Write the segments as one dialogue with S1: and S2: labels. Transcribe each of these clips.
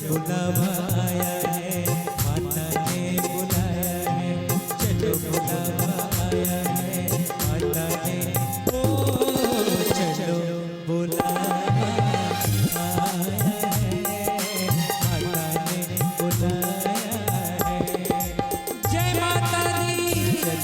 S1: बुलावा आया है, माता ने बुलाया है, चलो बुलावा आया है, माता ने ओ चलो बुलावा आया है, माता ने बुलाया है। जय माता दी, चलो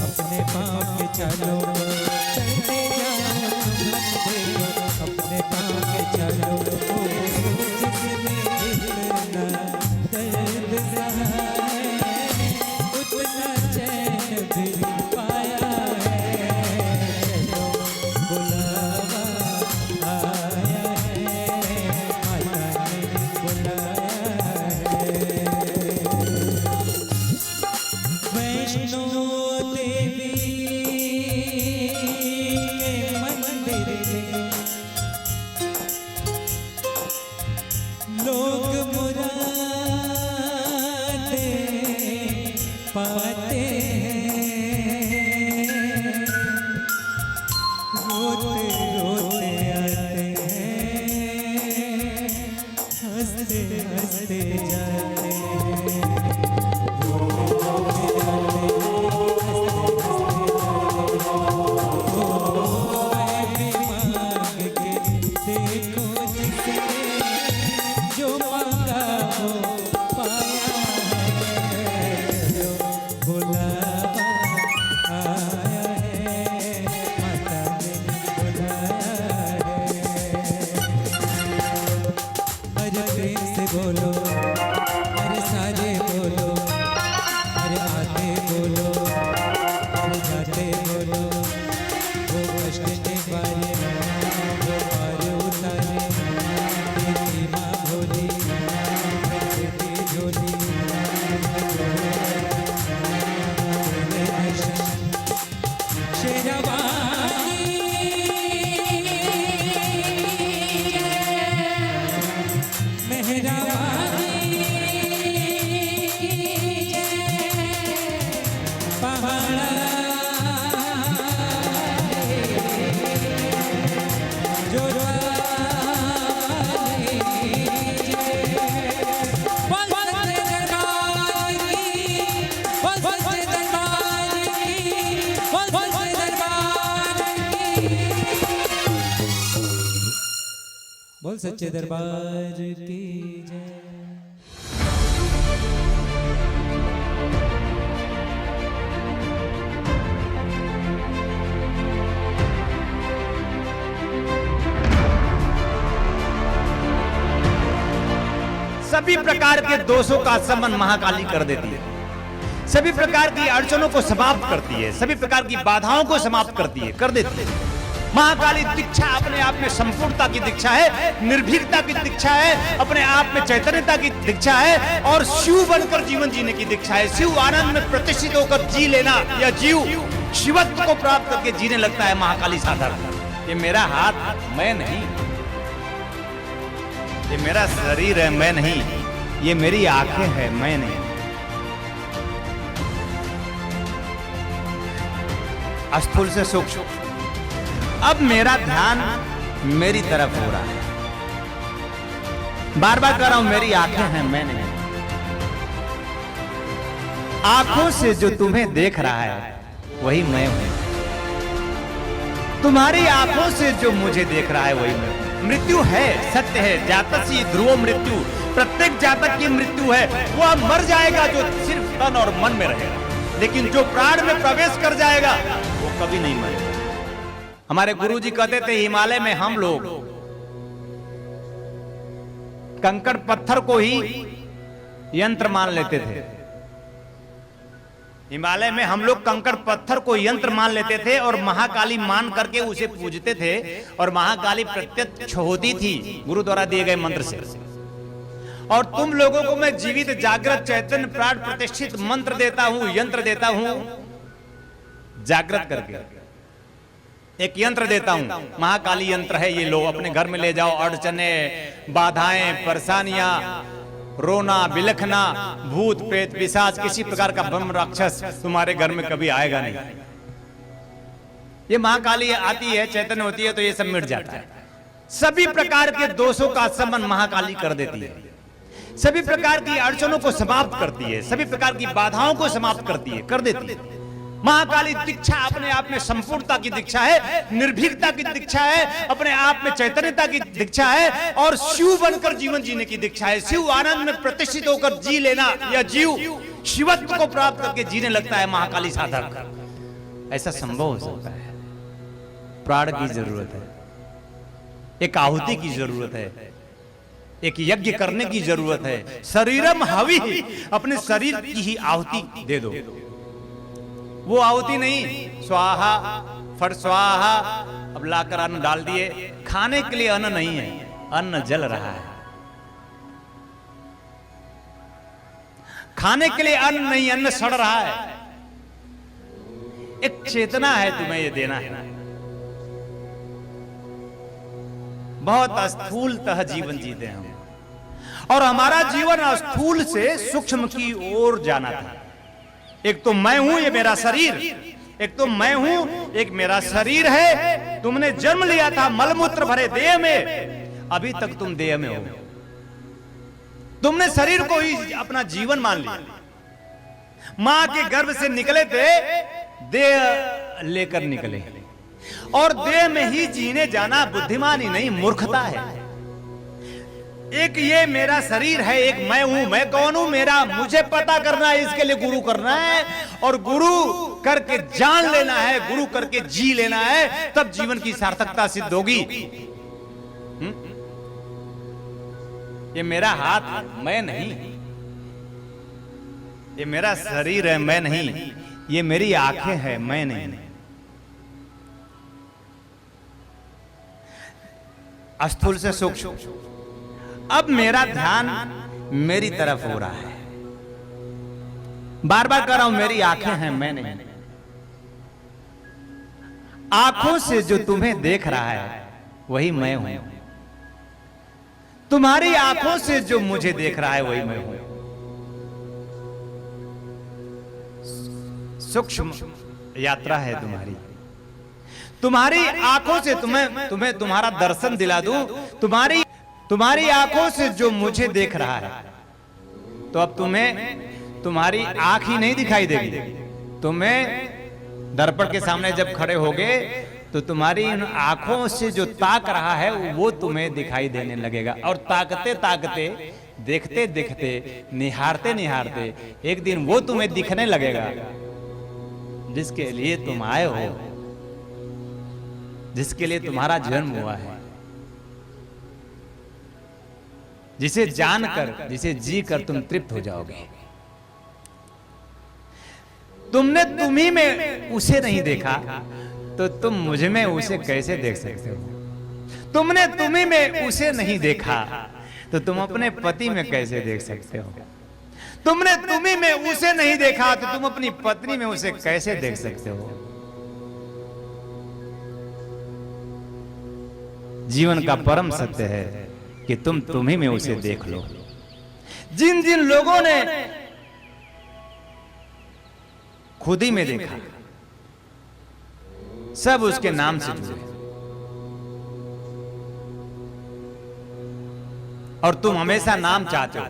S1: अपने पाँव पे चलो, चलते जाओ तुम देखो, अपने पाँव पे चलो। जिसने जितना दर्द सहा है, उतना चैन भी पाया है। चलो बुलावा आया है, माता ने बुलाया है। वैष्णो देवी के मंदिर में लोग मुरादें पाते हैं, रोते रोते आते हैं, हंसते हंसते जाते हैं। बोलो अरे सारे बोलो, अरे आते बोलो, अरे जाते बोलो, वो कष्ट के बारे वो पार उतारे, तेरी माँ भोली तेरी झोली, शेरवानी बोल सच्चे दरबार की जय।
S2: सभी प्रकार के दोषों का शमन महाकाली कर देती है, सभी प्रकार की अड़चनों को समाप्त करती है, सभी प्रकार की बाधाओं को समाप्त करती है, कर देती है। महाकाली दीक्षा अपने आप में संपूर्णता की दीक्षा है, निर्भीकता की दीक्षा है, अपने आप में चैतन्यता की दीक्षा है और शिव बनकर जीवन जीने की दीक्षा है। शिव आनंद में प्रतिष्ठित होकर जी लेना, या जीव शिवत्व को प्राप्त करके जीने लगता है महाकाली साधक। ये मेरा हाथ मैं नहीं, ये मेरा शरीर है मैं नहीं, ये मेरी आंखें है मैं नहीं। स्थूल से सूक्ष्म, अब मेरा ध्यान मेरी तरफ हो रहा है। बार बार कह रहा हूं मेरी आंखें हैं मैं नहीं। आंखों से जो तुम्हें देख रहा है वही मैं हूं। तुम्हारी आंखों से जो मुझे देख रहा है वही मैं हूं। मृत्यु है, सत्य है, जातस्य ध्रुव मृत्यु। प्रत्येक जातक की मृत्यु है। वह मर जाएगा जो सिर्फ तन और मन में रहेगा, लेकिन जो प्राण में प्रवेश कर जाएगा वो कभी नहीं मरेगा। हमारे गुरुजी कहते थे हिमालय में हम लोग कंकड़ पत्थर को ही यंत्र मान लेते थे। हिमालय में हम लोग कंकड़ पत्थर को यंत्र मान लेते थे और महाकाली मान करके उसे पूजते थे, और महाकाली प्रत्यक्ष होती थी गुरु द्वारा दिए गए मंत्र से। और तुम लोगों को मैं जीवित जागृत चैतन्य प्राण प्रतिष्ठित मंत्र देता हूं, यंत्र देता हूं, जागृत करके एक यंत्र देता हूं। महाकाली यंत्र है, ये लो अपने घर में ले जाओ। अड़चने, बाधाएं, परेशानियां, रोना, बिलखना, भूत प्रेत पिशाच, किसी प्रकार का ब्रह्म राक्षस तुम्हारे घर में कभी आएगा नहीं। ये महाकाली आती है, चैतन्य होती है तो ये सब मिट जाता है। सभी प्रकार के दोषों का शमन महाकाली कर देती है, सभी प्रकार की अड़चनों को समाप्त करती है, सभी प्रकार की बाधाओं को समाप्त करती है, कर देती है। महाकाली दीक्षा अपने आप में संपूर्णता की दीक्षा है, निर्भीकता की दीक्षा है, अपने आप में चैतन्यता की दीक्षा है, और शिव बनकर जीवन जीने की दीक्षा है। शिव आनंद में प्रतिष्ठित होकर जी लेना, या जीव शिवत्व को प्राप्त करके जीने लगता है महाकाली साधक। ऐसा संभव हो सकता है। प्राण की जरूरत है, एक आहुति की जरूरत है, एक यज्ञ करने की जरूरत है। शरीरम हवि, अपने शरीर की ही आहुति दे दो। वो आहुति नहीं स्वाहा फट स्वाहा, अब लाकर अन्न डाल दिए। खाने के लिए अन्न नहीं है, अन्न जल रहा है। खाने के लिए अन्न नहीं, अन्न सड़ रहा है। एक चेतना है, तुम्हें ये देना है। बहुत स्थूलतः जीवन जीते हैं हम, और हमारा जीवन स्थूल से सूक्ष्म की ओर जाना था। एक तो मैं हूं, ये मेरा शरीर, एक तो मैं हूं, एक मेरा शरीर है। तुमने जन्म लिया था मलमूत्र भरे देह में, अभी तक तुम देह में हो। तुमने शरीर को ही अपना जीवन मान लिया। मां के गर्भ से निकले थे, देह लेकर निकले, और देह में ही जीने जाना बुद्धिमानी नहीं, मूर्खता है। एक ये मेरा शरीर है, एक मैं हूं। मैं कौन हूं? मेरा मुझे पता करना है, इसके लिए गुरु करना है, और गुरु करके जान लेना है, गुरु करके जी लेना है, तब जीवन की सार्थकता सिद्ध होगी। ये मेरा हाथ मैं नहीं, ये मेरा शरीर है मैं नहीं, ये मेरी आंखें हैं मैं नहीं। स्थूल से सूक्ष्म, अब मेरा ध्यान मेरी तरफ हो रहा है। बार बार कह रहा हूं मेरी आंखें हैं मैं नहीं। आंखों से जो तुम्हें देख रहा है वही मैं हूं। तुम्हारी आंखों से जो मुझे देख रहा है वही मैं हूं। सूक्ष्म यात्रा है तुम्हारी। तुम्हारी आंखों से तुम्हें तुम्हारा दर्शन दिला दूं। तुम्हारी आंखों से जो मुझे देख रहा है, तो अब तुम्हें तुम्हारी आंख ही नहीं दिखाई देगी। तुम्हें दर्पण के सामने जब खड़े होगे तो तुम्हारी इन आंखों से जो ताक रहा है वो तुम्हें दिखाई देने लगेगा। और ताकते ताकते, देखते देखते, निहारते निहारते एक दिन वो तुम्हें दिखने लगेगा जिसके लिए तुम आए हो, जिसके लिए तुम्हारा जन्म हुआ है, जिसे जानकर, जिसे जीकर तुम तृप्त हो जाओगे। तुमने तुम्ही में उसे नहीं देखा तो तुम मुझ में उसे कैसे देख सकते हो? तुमने तुम्ही में उसे नहीं देखा तो तुम अपने पति में कैसे देख सकते हो? तुमने तुम्ही में उसे नहीं देखा तो तुम अपनी पत्नी में उसे कैसे देख सकते हो? जीवन का परम सत्य है कि तुम ही में उसे देख लो। जिन जिन लोगों ने खुद ही में देखा, सब उसके नाम से जुड़े। और तुम हमेशा नाम चाहते हो,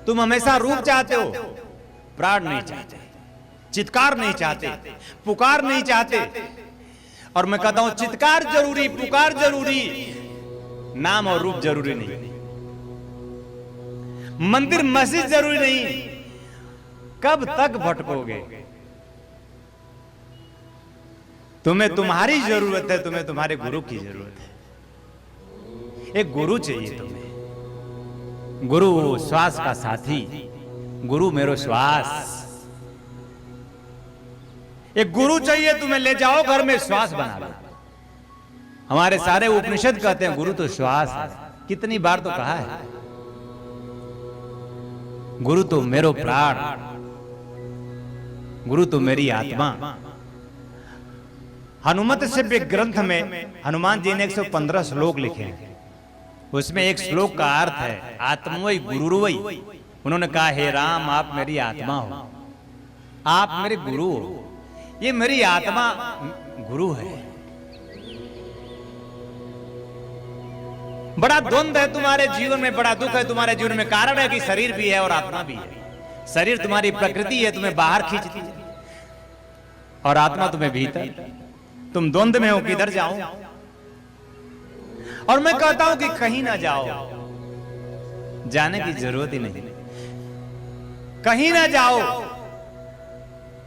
S2: तुम हमेशा रूप चाहते हो, प्राण नहीं चाहते, चित्कार नहीं चाहते, पुकार नहीं चाहते। और मैं कहता हूं चित्कार जरूरी, पुकार जरूरी, नाम और रूप जरूरी नहीं। मंदिर मस्जिद जरूरी नहीं। कब तक भटकोगे? तुम्हें तुम्हारी जरूरत है, तुम्हें तुम्हारे गुरु की जरूरत है। एक गुरु चाहिए तुम्हें, गुरु श्वास का साथी, गुरु मेरो श्वास। एक गुरु चाहिए तुम्हें, ले जाओ घर में, श्वास बना लो। हमारे सारे उपनिषद कहते हैं गुरु तो श्वास है। कितनी बार तो कहा है, गुरु तो मेरो प्राण, गुरु तो मेरी आत्मा। हनुमत सिव्य ग्रंथ में हनुमान जी ने 115 श्लोक लिखे हैं। उसमें एक श्लोक का अर्थ है आत्मवई गुरुवई। उन्होंने कहा हे राम, आप मेरी आत्मा हो, आप मेरे गुरु हो। ये मेरी आत्मा गुरु है। बड़ा द्वंद्व है तुम्हारे जीवन में, बड़ा दुख है तुम्हारे जीवन में। कारण है कि शरीर भी है और आत्मा भी है। शरीर तुम्हारी प्रकृति है, तुम्हें बाहर खींचती है, और आत्मा तुम्हें भीतर। तुम द्वंद्व में हो, किधर जाओ? और मैं कहता हूं कि कहीं ना जाओ, जाने की जरूरत ही नहीं। कहीं ना जाओ,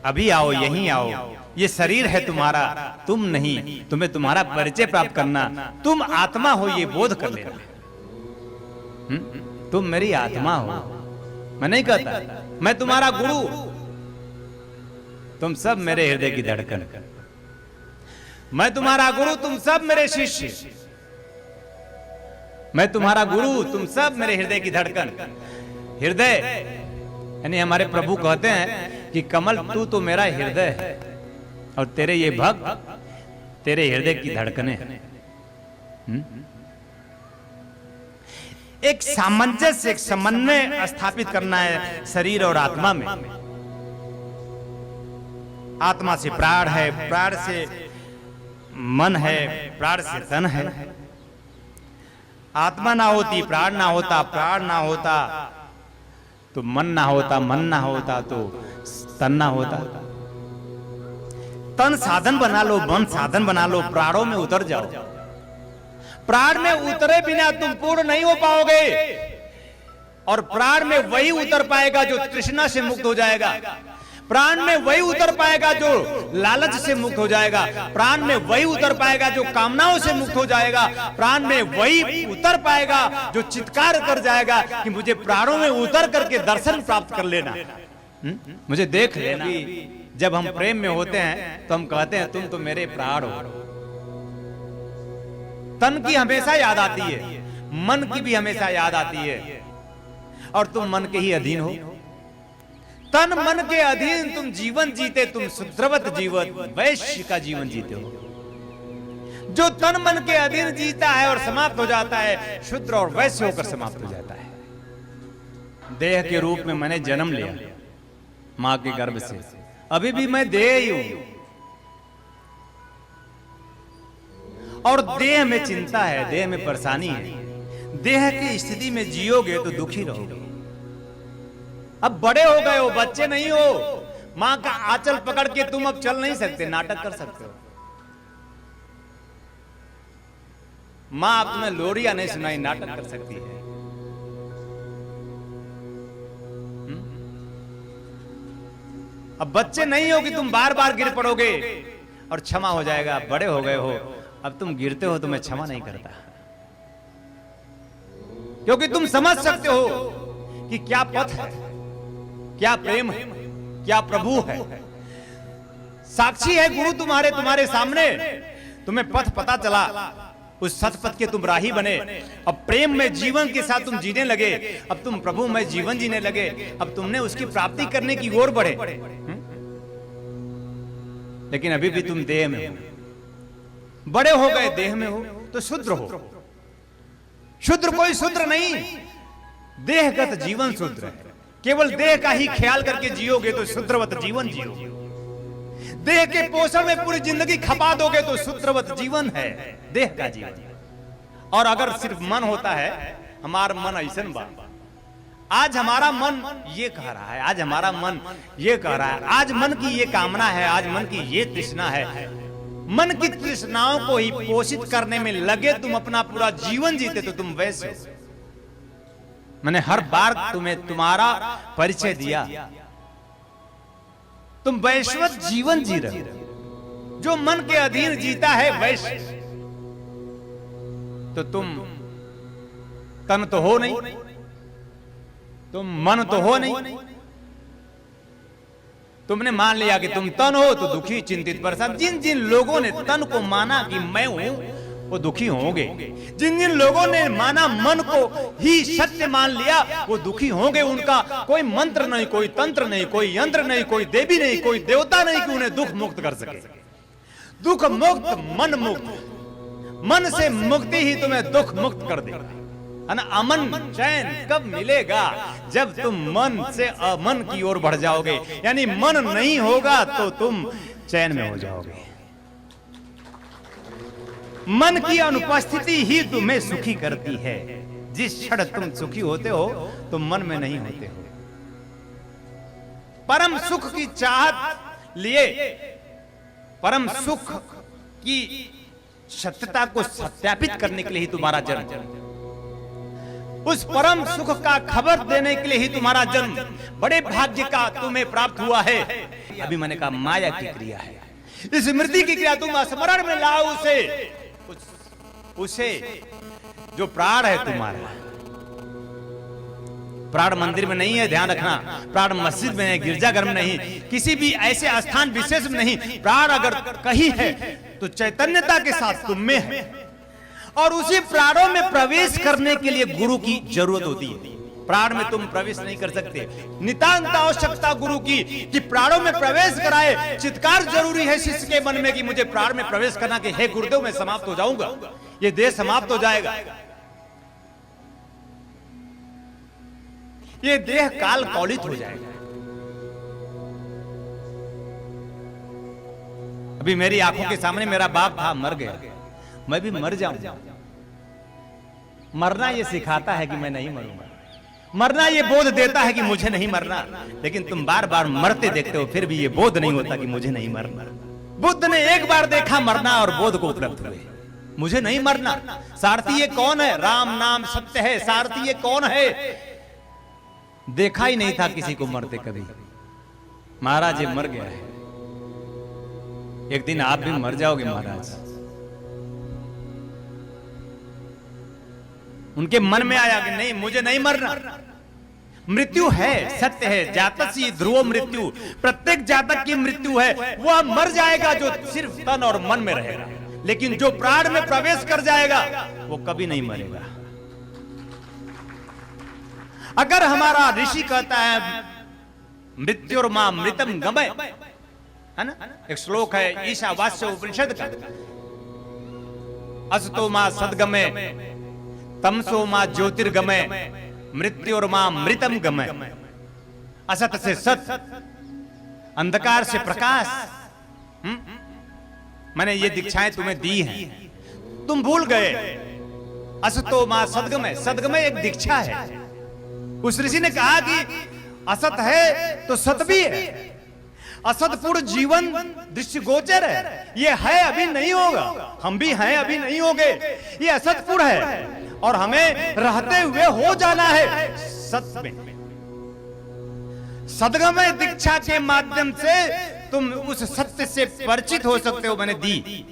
S2: अभी आओ, यहीं आओ। ये शरीर है तुम्हारा, तुम नहीं। तुम्हें तुम्हारा परिचय प्राप्त करना, तुम आत्मा हो, ये बोध कर लेना। तुम मेरी आत्मा हो। मैं नहीं कहता मैं तुम्हारा गुरु, तुम सब मेरे हृदय की धड़कन। मैं तुम्हारा गुरु, तुम सब मेरे शिष्य। मैं तुम्हारा गुरु, तुम सब मेरे हृदय की धड़कन। हृदय यानी हमारे प्रभु कहते हैं कि कमल तू तो मेरा हृदय है, और तेरे ये भक्त तेरे हृदय की धड़कनें हैं। एक सामंजस्य, एक समन्वय स्थापित करना है शरीर और आत्मा में। आत्मा से प्राण है, प्राण से मन है, प्राण से तन है। आत्मा ना होती, प्राण ना होता, प्राण ना होता तो मन ना होता, मन ना होता तो तन ना होता। तन साधन बना लो, मन साधन बना लो, प्राणों में उतर जाओ। प्राण में उतरे बिना तुम पूर्ण नहीं हो पाओगे। और प्राण में वही उतर पाएगा जो तृष्णा से मुक्त हो जाएगा। प्राण में वही उतर पाएगा जो लालच से मुक्त हो जाएगा। प्राण में वही उतर पाएगा जो कामनाओं से मुक्त हो जाएगा। प्राण में वही उतर पाएगा जो चित्कार कर जाएगा कि मुझे प्राणों में उतर करके दर्शन प्राप्त कर लेना, मुझे देख लेना। जब हम प्रेम में होते हैं तो हम कहते हैं तुम तो मेरे प्राण हो। तन की हमेशा याद आती है, मन की भी हमेशा याद आती है, और तुम मन के ही अधीन हो। तन मन के अधीन तुम जीवन जीते, तुम शुद्रवत जीवन, वैश्य का जीवन जीते हो। जो तन मन के अधीन जीता है और समाप्त हो जाता है, शुद्र और वैश्य होकर समाप्त हो जाता है। देह के रूप में मैंने जन्म लिया मां के गर्भ से, अभी भी मैं देह ही हूं। और देह में चिंता है, देह में परेशानी है। देह की स्थिति में जियोगे तो दुखी रहोगे। अब बड़े हो गए हो, बच्चे नहीं हो। मां का आंचल पकड़ के तुम अब चल नहीं सकते, नाटक कर सकते हो। मां अब तुम्हें लोरिया नहीं सुनाई, नाटक कर सकती है। अब बच्चे नहीं हो कि तुम बार बार गिर पड़ोगे और क्षमा हो जाएगा। बड़े हो गए हो, अब तुम गिरते हो तो मैं क्षमा नहीं करता, क्योंकि तुम समझ सकते हो कि क्या पथ है, क्या प्रेम है, क्या प्रभु है। साक्षी है गुरु तुम्हारे सामने। तुम्हें पथ पता चला, उस सतपथ के तुम राही बने। अब प्रेम में जीवन के साथ तुम जीने लगे। अब तुम प्रभु में जीवन जीने लगे। अब तुमने उसकी प्राप्ति करने की ओर बढ़े। लेकिन अभी भी तुम देह में हो। बड़े हो गए, देह में हो तो शुद्र हो। शूद्र कोई शूद्र नहीं, देहगत जीवन शूद्र है। केवल देह का ही ख्याल करके जियोगे तो शूद्रवत जीवन जियोगे। देह के पोषण में पूरी जिंदगी खपा दोगे तो शूद्रवत जीवन है, देह का जीवन। और अगर सिर्फ मन होता है, हमारा मन ऐसा बा, आज हमारा मन ये कह रहा है, आज हमारा मन ये कह रहा है, आज मन की ये कामना है, आज मन की ये तृष्णा है, मन की तृष्णाओं को ही पोषित करने में लगे तुम अपना पूरा जीवन जीते तो तुम वैसे हो। मैंने हर बार तुम्हें तुम्हारा परिचय दिया, तुम वैश्वत जीवन जी रहे हो। जो मन के अधीन जीता है वैश्य, तो तुम तन तो हो नहीं, तुम मन तो हो नहीं। तुमने मान लिया कि तुम तन हो तो दुखी, चिंतित, परेशान। जिन जिन लोगों ने तन को माना कि मैं हूं, वो दुखी होंगे। जिन जिन लोगों ने माना मन को ही सत्य मान लिया, वो दुखी होंगे। उनका कोई मंत्र नहीं, कोई तंत्र नहीं, कोई यंत्र नहीं, कोई देवी नहीं, कोई देवता नहीं कि उन्हें दुख मुक्त कर सके। दुख मुक्त, मन मुक्त। मन से मुक्ति ही तुम्हें दुख मुक्त कर देगा, है ना। अमन चैन कब मिलेगा? जब तुम मन से अमन की ओर बढ़ जाओगे, यानी मन नहीं होगा तो तुम चैन में हो जाओगे। मन की अनुपस्थिति ही तुम्हें सुखी करती है। जिस क्षण तुम सुखी होते हो तुम मन में नहीं होते हो। परम सुख की चाहत लिए, परम सुख की सत्यता को सत्यापित करने के लिए ही तुम्हारा जन्म, उस परम सुख का खबर देने के लिए ही तुम्हारा जन्म बड़े भाग्य का तुम्हें प्राप्त हुआ है। अभी मैंने कहा माया की क्रिया है, स्मृति की क्रिया। तुम स्मरण में लाओ उसे जो प्राण है तुम्हारा। प्राण मंदिर में नहीं है, ध्यान रखना। प्राण मस्जिद में है, गिरजाघर में नहीं, किसी भी ऐसे स्थान विशेष में नहीं। प्राण अगर कहीं है तो चैतन्यता के साथ तुम में है। और उसी प्राणों में प्रवेश करने के लिए गुरु की जरूरत होती है। प्राण में तुम प्रवेश नहीं कर सकते। नितांत आवश्यकता गुरु की कि प्राणों में प्रवेश कराए। चित्कार जरूरी है शिष्य के मन में कि मुझे प्राण में प्रवेश करना, कि हे गुरुदेव मैं समाप्त हो जाऊंगा, ये देह समाप्त हो जाएगा, ये देह काल कौलित हो जाएगा। अभी मेरी आंखों के सामने मेरा बाप था, मर गया, मैं भी मर जाऊंगा। मरना ये सिखाता है कि मैं नहीं मरूंगा, मरना ये बोध देता है कि मुझे नहीं मरना। लेकिन तुम बार बार मरते देखते हो, फिर भी ये बोध नहीं होता कि मुझे नहीं मरना। बुद्ध ने एक बार देखा मरना और बोध को उपलब्ध हुए, मुझे नहीं मरना। सारथी ये कौन है? राम नाम सत्य है। सारथी ये कौन है? देखा ही नहीं था किसी को मरते कभी। महाराज ये मर गया है, एक दिन आप भी मर जाओगे महाराज। उनके मन में आया कि नहीं, मुझे नहीं मरना। मृत्यु है, सत्य है। जातस्य ध्रुव मृत्यु, प्रत्येक जातक की मृत्यु है। वह मर जाएगा जो सिर्फ तन और मन में रहेगा, लेकिन जो प्राण में प्रवेश कर जाएगा वो कभी नहीं मरेगा। अगर हमारा ऋषि कहता है मृत्युर्मा मृतम गमय, है ना, एक श्लोक है ईशावास्य उपनिषद का, असतो मा सद्गमय, तमसो मा ज्योतिर्गमय, मृत्युर्मा मृतम गमय। असत से सत, अंधकार से प्रकाश। मैंने ये दीक्षाएं तुम्हें दी हैं, तुम भूल गए। असतो मा सद्गमय, सद्गमय एक दीक्षा है। उस ऋषि ने कहा कि असत है तो सत भी है। असतपूर्ण जीवन दृष्टिगोचर है, ये है अभी नहीं होगा, हम भी हैं अभी नहीं होंगे। ये असतपूर्ण है और हमें रहते हुए हो जाना है सत में। सद्गमय दीक्षा के माध्यम से तुम उस सत्य से परिचित हो सकते हो, मैंने दी।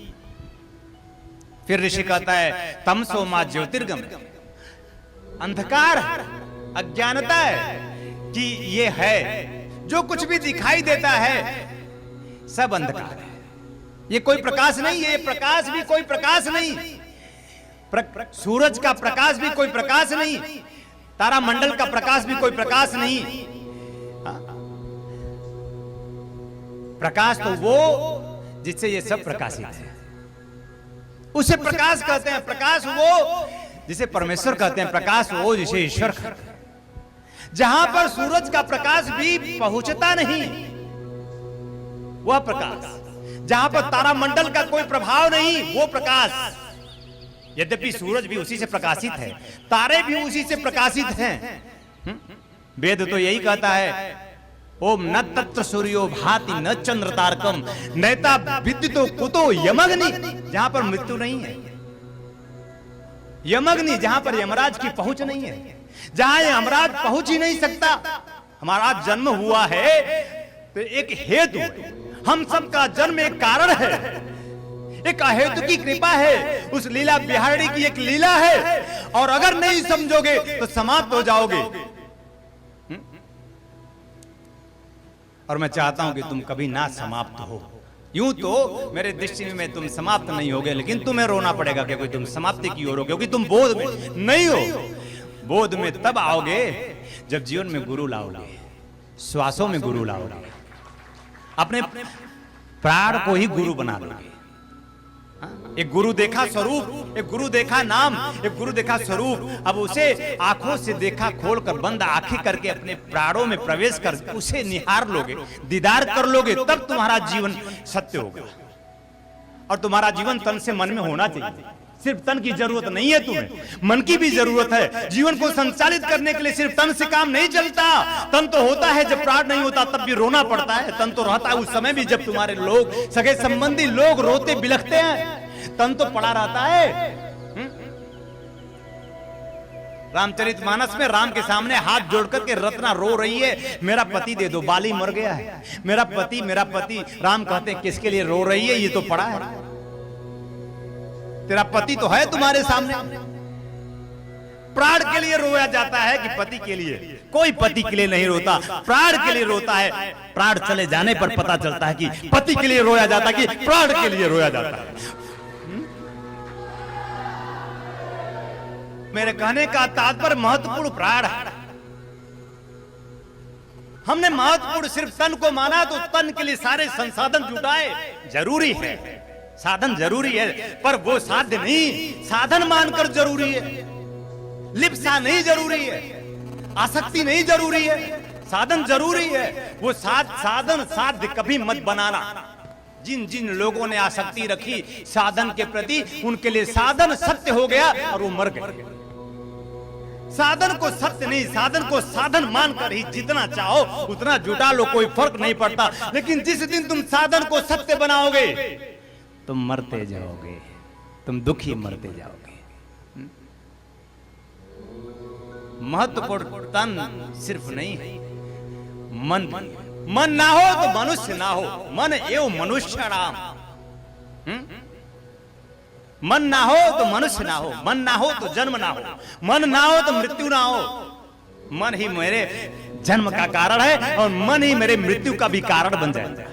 S2: फिर ऋषि कहता है तमसो मा ज्योतिर्गम, अंधकार अज्ञानता है कि ये है, जो कुछ भी दिखाई देता है सब अंधकार है। ये कोई प्रकाश नहीं है, ये प्रकाश भी कोई प्रकाश नहीं। सूरज का प्रकाश भी कोई प्रकाश नहीं, तारा मंडल का प्रकाश भी कोई प्रकाश नहीं। प्रकाश तो वो जिससे ये सब प्रकाशित है, उसे प्रकाश कहते हैं। प्रकाश वो जिसे परमेश्वर कहते हैं, प्रकाश वो जिसे ईश्वर कहते हैं। जहां पर सूरज का प्रकाश भी पहुंचता नहीं, वह प्रकाश, जहां पर तारामंडल का कोई प्रभाव नहीं, वो प्रकाश। यद्यपि सूरज भी उसी से प्रकाशित है, तारे भी उसी से प्रकाशित हैं। वेद तो यही कहता है, ओम न तत्र सूर्यो भाति न चंद्र तारकम नैता विद्युतो कुतो यमग्नि। जहां पर मृत्यु नहीं है, यमग्नि, जहां पर यमराज की पहुंच नहीं है, जहां यमराज पहुंच ही नहीं सकता। हमारा जन्म हुआ है तो एक हेतु, हम सबका जन्म एक कारण है, एक अहेतु की कृपा है, उस लीला बिहारी की एक लीला है। और अगर नहीं समझोगे तो समाप्त हो जाओगे। और मैं चाहता हूं कि तुम कभी ना समाप्त हो। यूं तो मेरे दृष्टि में तुम समाप्त नहीं होगे, लेकिन तुम्हें रोना पड़ेगा क्योंकि तुम समाप्ति की ओर हो, क्योंकि तुम बोध में नहीं हो। बोध में तब आओगे जब जीवन में गुरु लाओगे, श्वासों में गुरु लाओगे, अपने प्राण को ही गुरु बना लोगे। एक गुरु देखा स्वरूप, एक गुरु देखा नाम, एक गुरु देखा स्वरूप। अब उसे आंखों से देखा खोलकर, बंद आंखें करके अपने प्राणों में प्रवेश कर उसे निहार लोगे, दीदार कर लोगे, तब तुम्हारा जीवन सत्य होगा। और तुम्हारा जीवन तन से मन में होना चाहिए। सिर्फ तन की जरूरत नहीं है तुम्हें, मन की भी जरूरत है। जीवन को संचालित करने के लिए सिर्फ तन से काम नहीं चलता। तन तो होता है जब प्राण नहीं होता, तब भी रोना पड़ता है। तन तो रहता है उस समय भी जब तुम्हारे लोग, सगे संबंधी लोग रोते बिलखते हैं। तन तो पड़ा रहता है। रामचरितमानस में राम के सामने हाथ जोड़कर के रत्ना रो रही है, मेरा पति दे दो, बाली मर गया है, मेरा पति, मेरा पति। राम कहते हैं किसके लिए रो रही है, ये तो पड़ा है, तेरा पति तो है तुम्हारे सामने। प्राण के लिए रोया जाता है कि पति के लिए? कोई पति के लिए नहीं रोता, प्राण के लिए रोता है। प्राण चले जाने पर पता चलता है कि पति के लिए रोया जाता है कि प्राण के लिए रोया जाता है। मेरे कहने का तात्पर्य महत्वपूर्ण प्राण है। हमने महत्वपूर्ण सिर्फ तन को माना, तो तन के लिए सारे संसाधन जुटाए। जरूरी है, साधन जरूरी है, पर वो साध्य नहीं, साधन मानकर जरूरी है। लिप्सा नहीं जरूरी है, आसक्ति नहीं जरूरी है, साधन जरूरी है। वो साधन साध्य कभी मत बनाना। जिन जिन लोगों ने आसक्ति रखी साधन के प्रति, उनके लिए साधन सत्य हो गया और वो मर गए। साधन को सत्य नहीं, साधन को साधन मानकर ही जितना चाहो उतना जुटा लो, कोई फर्क नहीं पड़ता। लेकिन जिस दिन तुम साधन को सत्य बनाओगे, तुम मरते जाओगे, तुम दुखी मरते जाओगे। महत्वपूर्ण तन सिर्फ नहीं है, मन। मन ना हो तो मनुष्य ना हो, मन एवं मनुष्य राम। मन ना हो तो मनुष्य ना हो, मन ना हो तो जन्म ना हो, मन ना हो तो मृत्यु ना हो। मन ही मेरे जन्म का कारण है और मन ही मेरे मृत्यु का भी कारण बन जाएगा।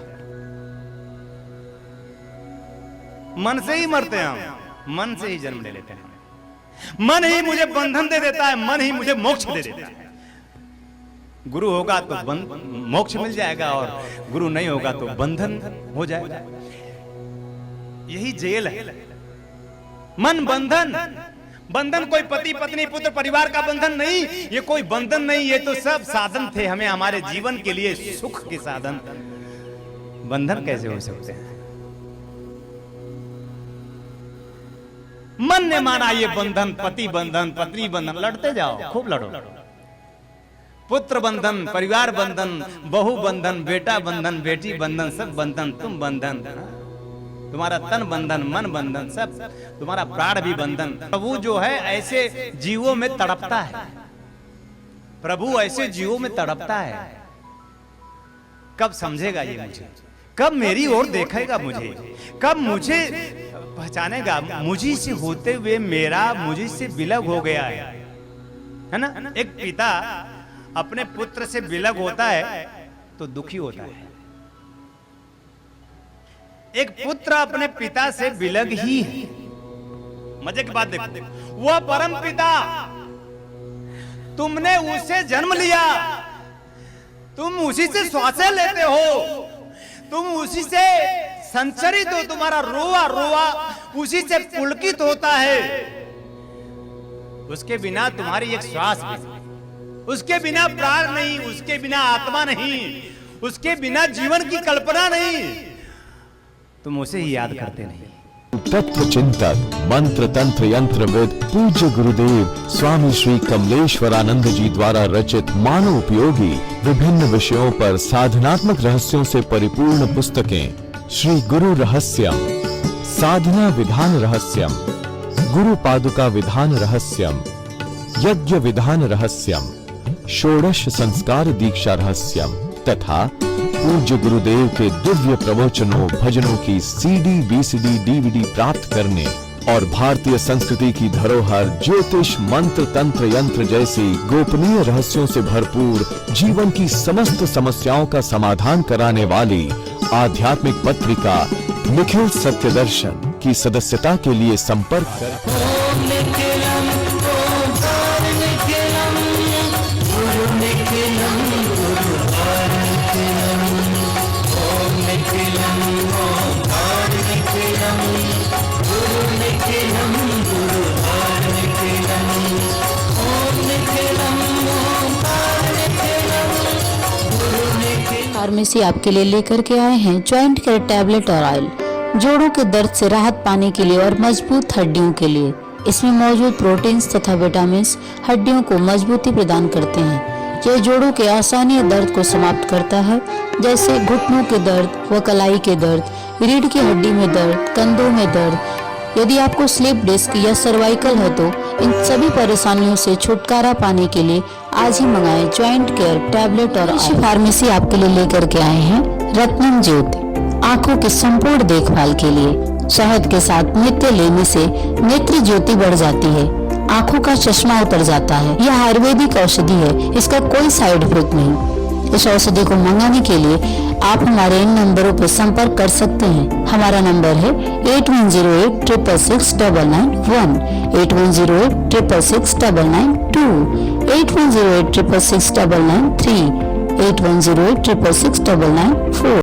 S2: मन से ही मरते हैं हम, मन से ही जन्म ले लेते हैं। मन ही मुझे बंधन दे देता है, मन ही मुझे मोक्ष दे देता है। गुरु होगा तो मोक्ष मिल जाएगा, और गुरु नहीं होगा तो बंधन हो जाएगा। यही जेल है मन। बंधन, बंधन कोई पति पत्नी पुत्र परिवार का बंधन नहीं, ये कोई बंधन नहीं, ये तो सब साधन थे हमें हमारे जीवन के लिए, सुख के साधन। बंधन कैसे हो सकते हैं? मन ने माना ये बंधन, पति बंधन, पत्नी बंधन, लड़ते जाओ, खूब लड़ो। पुत्र बंधन, परिवार बंधन, बहू बंधन, बेटा बंधन, बेटी बंधन, सब बंधन। तुम बंधन, तुम्हारा तन बंधन, मन बंधन, सब तुम्हारा प्राण भी बंधन। प्रभु जो है ऐसे जीवों में तड़पता है, प्रभु ऐसे जीवों में तड़पता है। कब समझेगा ये मुझे? कब मेरी ओर देखेगा मुझे? कब मुझे पहचानेगा? मुझी से होते हुए मेरा मुझी से विलग हो गया है ना। एक पिता अपने पुत्र से विलग होता है तो दुखी होता है। एक पुत्र अपने पिता से विलग ही है। मजे की बात देखो, वह परम पिता, तुमने उसे जन्म लिया, तुम उसी से श्वासें लेते हो, तुम उसी से संचरित हो, तुम्हारा रोआ रोआ उसी से पुलकित होता है। उसके बिना तुम्हारी एक श्वास भी, उसके बिना प्राण नहीं, उसके बिना आत्मा नहीं, उसके बिना जीवन की कल्पना नहीं। तुम उसे ही याद करते नहीं।
S3: तत्व चिंतक, मंत्र तंत्र यंत्रविद पूज्य गुरुदेव स्वामी श्री कमलेश्वरानंद जी द्वारा रचित मानव उपयोगी विभिन्न विषयों पर साधनात्मक रहस्यों से परिपूर्ण पुस्तकें श्री गुरु रहस्यम, साधना विधान रहस्यम, गुरु पादुका विधान रहस्यम, यज्ञ विधान रहस्यम, षोडश संस्कार दीक्षा रहस्यम तथा पूज्य गुरुदेव के दिव्य प्रवचनों भजनों की सीडी, वीसीडी, डीवीडी प्राप्त करने और भारतीय संस्कृति की धरोहर ज्योतिष, मंत्र तंत्र यंत्र जैसी गोपनीय रहस्यों से भरपूर जीवन की समस्त समस्याओं का समाधान कराने वाली आध्यात्मिक पत्रिका निखिल सत्य दर्शन की सदस्यता के लिए संपर्क करें।
S4: फार्मेसी आपके लिए लेकर के आए हैं जॉइंट केयर टैबलेट और ऑयल, जोड़ों के दर्द से राहत पाने के लिए और मजबूत हड्डियों के लिए। इसमें मौजूद प्रोटीन्स तथा विटामिन्स हड्डियों को मजबूती प्रदान करते हैं। यह जोड़ों के आसानी दर्द को समाप्त करता है, जैसे घुटनों के दर्द व कलाई के दर्द, रीढ़ की हड्डी में दर्द, कंधों में दर्द। यदि आपको स्लिप डिस्क या सर्वाइकल है तो इन सभी परेशानियों से छुटकारा पाने के लिए आज ही मंगाएं जॉइंट केयर टैबलेट और ऑयल। फार्मेसी आपके लिए लेकर के आए हैं रत्नम ज्योति, आंखों की संपूर्ण देखभाल के लिए। शहद के साथ नित्य लेने से नेत्र ज्योति बढ़ जाती है, आंखों का चश्मा उतर जाता है। यह आयुर्वेदिक औषधि है, इसका कोई साइड इफेक्ट नहीं। इस औषधि को मंगाने के लिए आप हमारे इन नंबरों पर संपर्क कर सकते हैं। हमारा नंबर है 8108 666 991, 8108 666 992, 8108 666 993, 8108 666 994।